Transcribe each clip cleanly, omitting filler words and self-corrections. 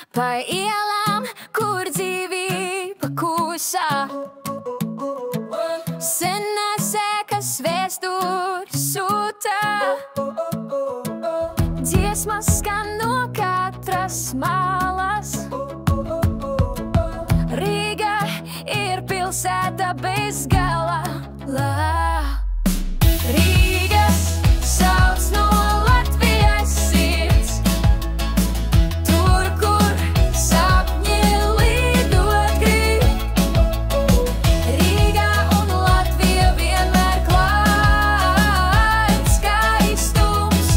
Pa ielām, kur dzīvība kūsā, senās ēkas vēsturi sūta. Dziesmas skan no katras malas. Rīga ir pilsēta bez gala. Rīgas sauc no Latvijas sirds, tur, kur sapņi lidot grib. Rīgā un Latvija vienmēr klāt skaistums,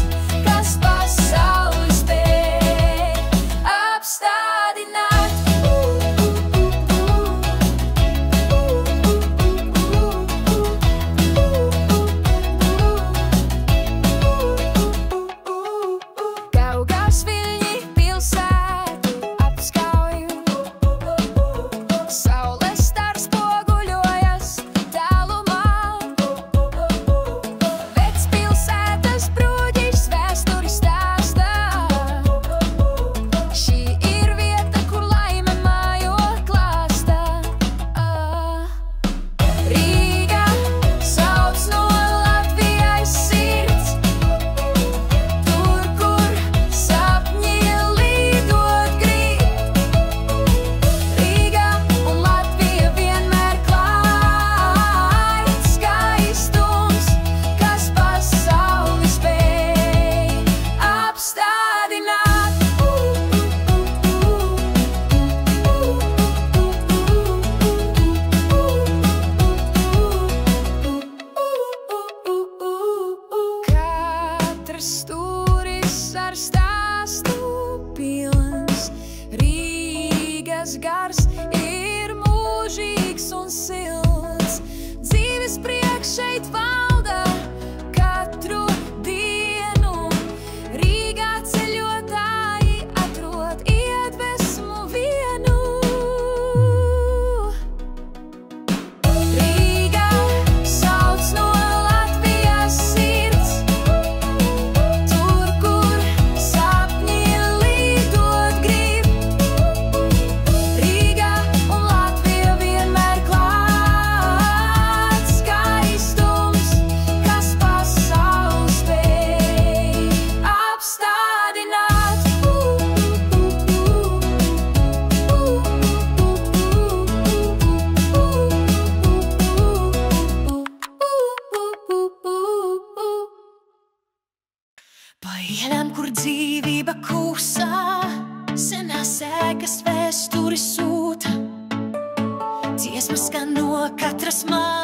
kas pasauli spēj apstādināt. Kaugās viļņi pilsētu apskauj, saules stars spoguļojas tālumā. Vecpilsētas bruģis vēsturi stāstā. Šī ir vieta, kur laime mājo klāstā. Rīga sauc no Latvijas sirds, tur, kur sapņi lidot grib. Rīga un Latvija vienmēr klāt skaistums, kas pasauli spēj apstādināt. Katrs stūris ar stāstu pilns, Rīgas gars ir mūžīgs un silts. Dzīves prieks šeit valda katru dienu. Rīgā ceļotāji atrod iedvesmu vienu. Rīga sauc no Latvijas sirds, tur, kur sapņi lidot grib. Rīga un Latvija vienmēr klāt skaistums, kas pasauli spēj apstādināt. Pa ielām, kur dzīvība kūsā, senās ēkas vēsturi sūta. Dziesmas skan no katras mājas.